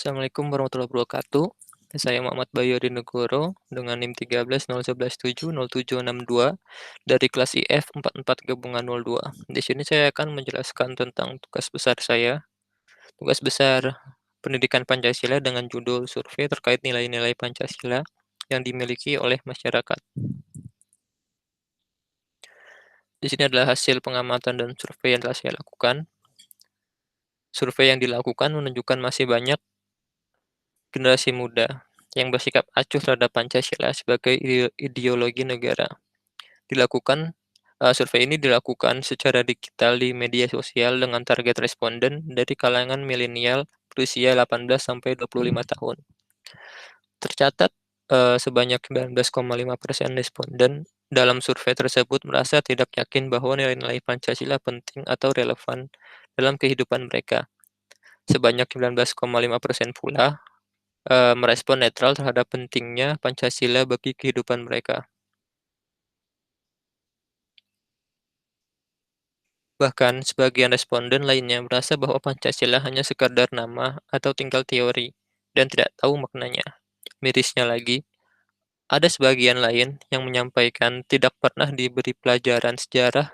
Assalamualaikum warahmatullahi wabarakatuh. Saya Muhammad Bayu Dinegoro dengan NIM 1301170762 dari kelas IF 44 gabungan 02. Di sini saya akan menjelaskan tentang tugas besar saya. Tugas besar pendidikan Pancasila dengan judul survei terkait nilai-nilai Pancasila yang dimiliki oleh masyarakat. Di sini adalah hasil pengamatan dan survei yang telah saya lakukan. Survei yang dilakukan menunjukkan masih banyak generasi muda yang bersikap acuh terhadap Pancasila sebagai ideologi negara. Survei ini dilakukan secara digital di media sosial dengan target responden dari kalangan milenial berusia 18 sampai 25 tahun. Tercatat, sebanyak 19,5% responden dalam survei tersebut merasa tidak yakin bahwa nilai-nilai Pancasila penting atau relevan dalam kehidupan mereka. Sebanyak 19,5% pula merespon netral terhadap pentingnya Pancasila bagi kehidupan mereka. Bahkan, sebagian responden lainnya merasa bahwa Pancasila hanya sekadar nama atau tinggal teori, dan tidak tahu maknanya. Mirisnya lagi, ada sebagian lain yang menyampaikan tidak pernah diberi pelajaran sejarah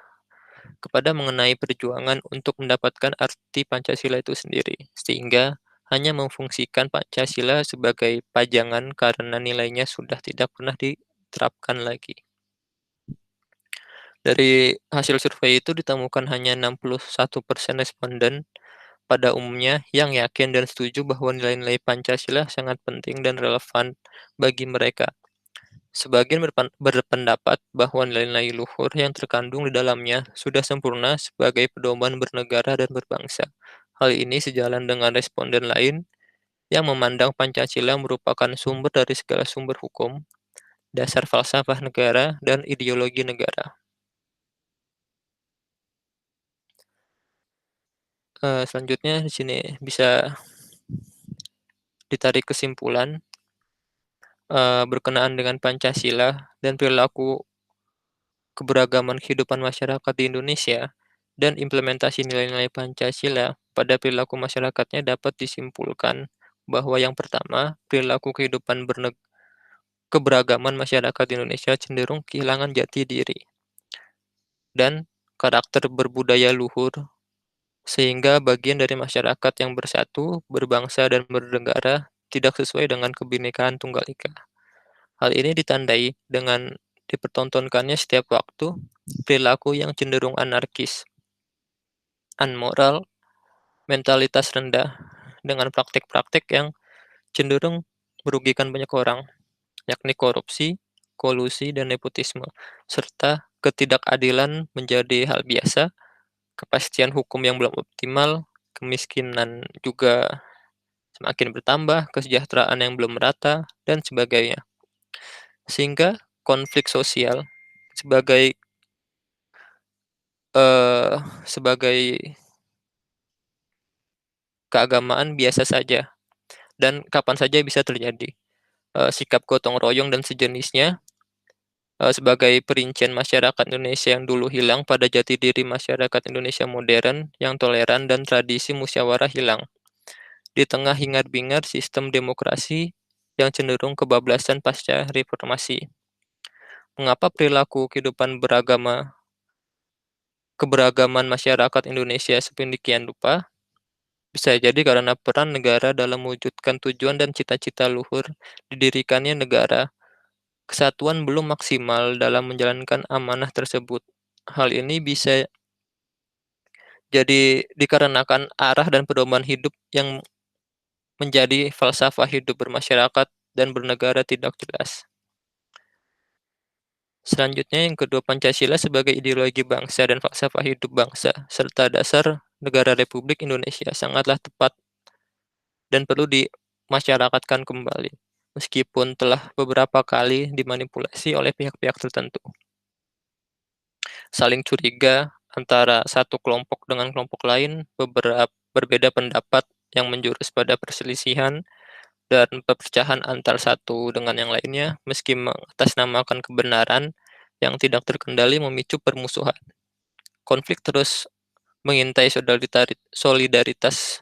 kepada mengenai perjuangan untuk mendapatkan arti Pancasila itu sendiri, sehingga hanya memfungsikan Pancasila sebagai pajangan karena nilainya sudah tidak pernah diterapkan lagi. Dari hasil survei itu ditemukan hanya 61% responden pada umumnya yang yakin dan setuju bahwa nilai-nilai Pancasila sangat penting dan relevan bagi mereka. Sebagian berpendapat bahwa nilai-nilai luhur yang terkandung di dalamnya sudah sempurna sebagai pedoman bernegara dan berbangsa. Hal ini sejalan dengan responden lain yang memandang Pancasila merupakan sumber dari segala sumber hukum, dasar falsafah negara, dan ideologi negara. Selanjutnya di sini bisa ditarik kesimpulan berkenaan dengan Pancasila dan perilaku keberagaman kehidupan masyarakat di Indonesia dan implementasi nilai-nilai Pancasila pada perilaku masyarakatnya dapat disimpulkan bahwa yang pertama, perilaku keberagaman masyarakat Indonesia cenderung kehilangan jati diri dan karakter berbudaya luhur, sehingga bagian dari masyarakat yang bersatu, berbangsa, dan bernegara tidak sesuai dengan Kebinekaan Tunggal Ika. Hal ini ditandai dengan dipertontonkannya setiap waktu perilaku yang cenderung anarkis, amoral, mentalitas rendah, dengan praktik-praktik yang cenderung merugikan banyak orang, yakni korupsi, kolusi, dan nepotisme, serta ketidakadilan menjadi hal biasa, kepastian hukum yang belum optimal, kemiskinan juga semakin bertambah, kesejahteraan yang belum merata, dan sebagainya. Sehingga konflik sosial sebagai eee, sebagai keagamaan biasa saja dan kapan saja bisa terjadi. Sikap gotong royong dan sejenisnya, sebagai perincian masyarakat Indonesia yang dulu hilang pada jati diri masyarakat Indonesia modern yang toleran dan tradisi musyawarah hilang. Di tengah hingar-bingar sistem demokrasi yang cenderung kebablasan pasca reformasi. Mengapa perilaku keberagaman masyarakat Indonesia sedemikian rupa? Bisa jadi karena peran negara dalam mewujudkan tujuan dan cita-cita luhur didirikannya negara, kesatuan belum maksimal dalam menjalankan amanah tersebut. Hal ini bisa jadi dikarenakan arah dan pedoman hidup yang menjadi falsafah hidup bermasyarakat dan bernegara tidak jelas. Selanjutnya yang kedua, Pancasila sebagai ideologi bangsa dan falsafah hidup bangsa, serta dasar negara Republik Indonesia sangatlah tepat dan perlu dimasyarakatkan kembali, meskipun telah beberapa kali dimanipulasi oleh pihak-pihak tertentu. Saling curiga antara satu kelompok dengan kelompok lain, berbeda pendapat yang menjurus pada perselisihan dan perpecahan antar satu dengan yang lainnya, meski mengatasnamakan kebenaran yang tidak terkendali memicu permusuhan. Konflik terus mengintai solidaritas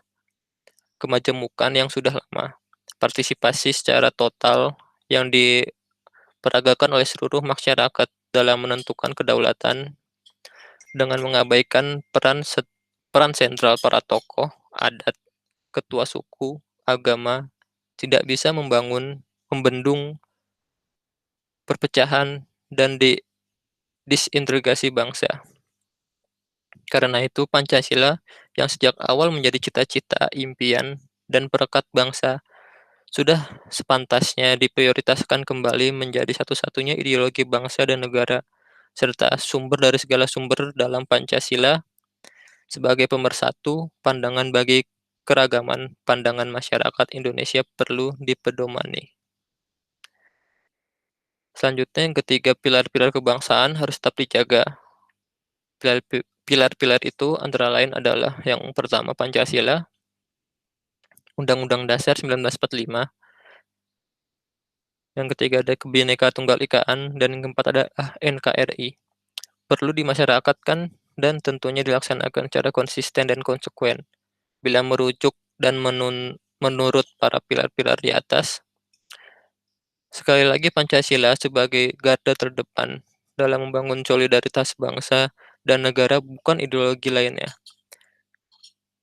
kemajemukan yang sudah lama. Partisipasi secara total yang diperagakan oleh seluruh masyarakat dalam menentukan kedaulatan dengan mengabaikan peran sentral para tokoh adat, ketua suku, agama, tidak bisa membendung perpecahan dan disintegrasi bangsa. Karena itu, Pancasila yang sejak awal menjadi cita-cita, impian, dan perekat bangsa sudah sepantasnya diprioritaskan kembali menjadi satu-satunya ideologi bangsa dan negara, serta sumber dari segala sumber dalam Pancasila sebagai pemersatu pandangan bagi keragaman pandangan masyarakat Indonesia perlu dipedomani. Selanjutnya yang ketiga, pilar-pilar kebangsaan harus tetap dijaga. Pilar-pilar itu antara lain adalah yang pertama Pancasila, Undang-Undang Dasar 1945, yang ketiga ada Bhinneka Tunggal Ikaan, dan yang keempat ada NKRI. Perlu dimasyarakatkan dan tentunya dilaksanakan secara konsisten dan konsekuen. Bila merujuk dan menurut para pilar-pilar di atas, sekali lagi Pancasila sebagai garda terdepan dalam membangun solidaritas bangsa dan negara bukan ideologi lainnya,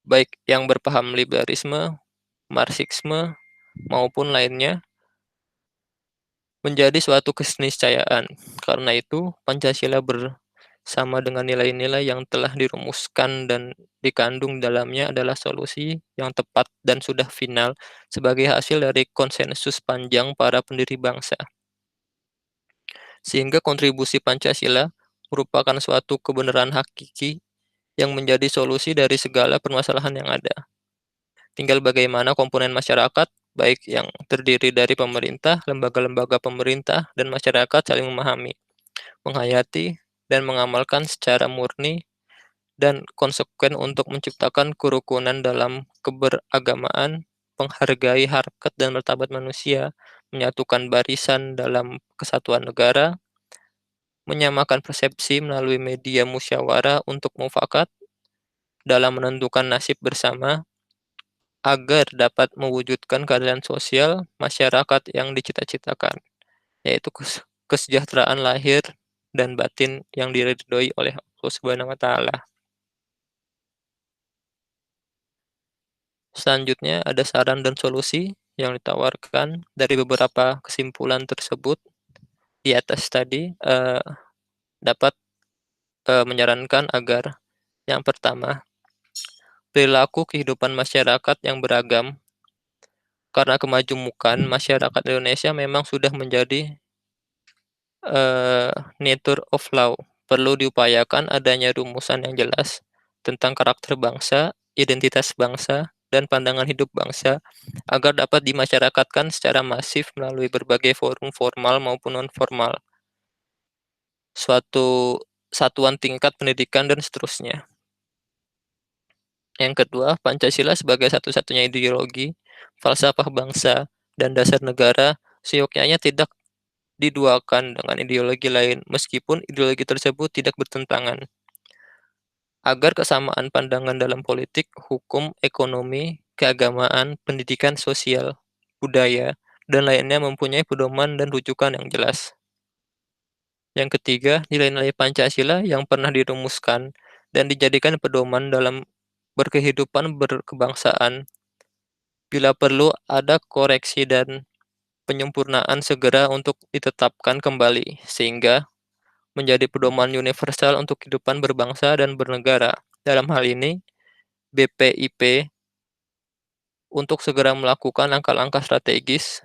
baik yang berpaham liberalisme, marxisme, maupun lainnya, menjadi suatu keniscayaan. Karena itu, Pancasila bersama dengan nilai-nilai yang telah dirumuskan dan dikandung dalamnya adalah solusi yang tepat dan sudah final sebagai hasil dari konsensus panjang para pendiri bangsa. Sehingga kontribusi Pancasila merupakan suatu kebenaran hakiki yang menjadi solusi dari segala permasalahan yang ada. Tinggal bagaimana komponen masyarakat, baik yang terdiri dari pemerintah, lembaga-lembaga pemerintah, dan masyarakat saling memahami, menghayati, dan mengamalkan secara murni dan konsekuen untuk menciptakan kerukunan dalam keberagamaan, menghargai harkat dan martabat manusia, menyatukan barisan dalam kesatuan negara, menyamakan persepsi melalui media musyawarah untuk mufakat dalam menentukan nasib bersama, agar dapat mewujudkan keadilan sosial masyarakat yang dicita-citakan, yaitu kesejahteraan lahir dan batin yang diridhoi oleh Allah Subhanahu wa taala. Selanjutnya ada saran dan solusi yang ditawarkan dari beberapa kesimpulan tersebut di atas tadi, dapat, menyarankan agar yang pertama, perilaku kehidupan masyarakat yang beragam karena kemajemukan masyarakat Indonesia memang sudah menjadi nature of law. Perlu diupayakan adanya rumusan yang jelas tentang karakter bangsa, identitas bangsa, dan pandangan hidup bangsa agar dapat dimasyarakatkan secara masif melalui berbagai forum formal maupun non-formal, suatu satuan tingkat pendidikan, dan seterusnya. Yang kedua, Pancasila sebagai satu-satunya ideologi, falsafah bangsa, dan dasar negara seyogyanya tidak diduakan dengan ideologi lain, meskipun ideologi tersebut tidak bertentangan, agar kesamaan pandangan dalam politik, hukum, ekonomi, keagamaan, pendidikan sosial, budaya, dan lainnya mempunyai pedoman dan rujukan yang jelas. Yang ketiga, nilai-nilai Pancasila yang pernah dirumuskan dan dijadikan pedoman dalam berkehidupan berkebangsaan, bila perlu ada koreksi dan penyempurnaan segera untuk ditetapkan kembali, sehingga menjadi pedoman universal untuk kehidupan berbangsa dan bernegara. Dalam hal ini, BPIP untuk segera melakukan langkah-langkah strategis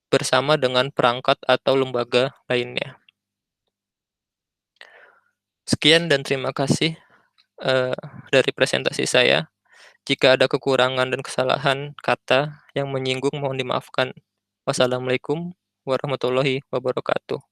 bersama dengan perangkat atau lembaga lainnya. Sekian dan terima kasih dari presentasi saya. Jika ada kekurangan dan kesalahan kata yang menyinggung mohon dimaafkan. Wassalamualaikum warahmatullahi wabarakatuh.